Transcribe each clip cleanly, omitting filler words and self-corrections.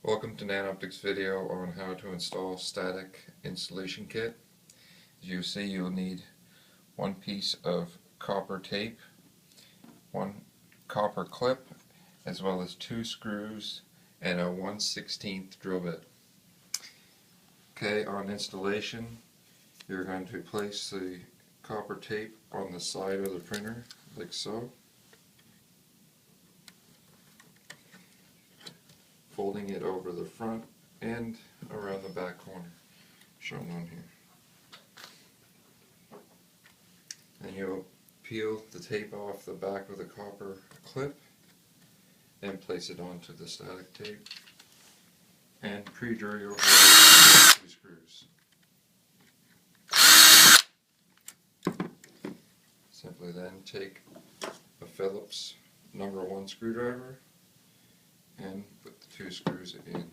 Welcome to Nanoptix video on how to install static installation kit. As you see, you'll need one piece of copper tape, one copper clip, as well as 2 screws and a 1/16 drill bit. Okay, on installation, you're going to place the copper tape on the side of the printer, like so. Folding it over the front and around the back corner, shown on here. Then you'll peel the tape off the back of the copper clip and place it onto the static tape and pre-drill your hole with 2 screws. Simply then take a Phillips number 1 screwdriver and put the 2 screws in.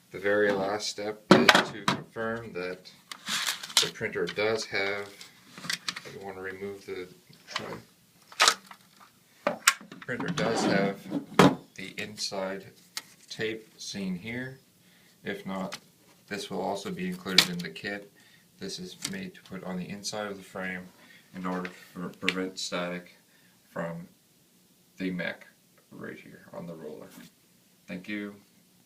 The very last step is to confirm that the printer does have, you want to remove the tray. Printer does have the inside tape seen here. If not, this will also be included in the kit. This is made to put on the inside of the frame in order to prevent static from the mech right here on the roller. Thank you.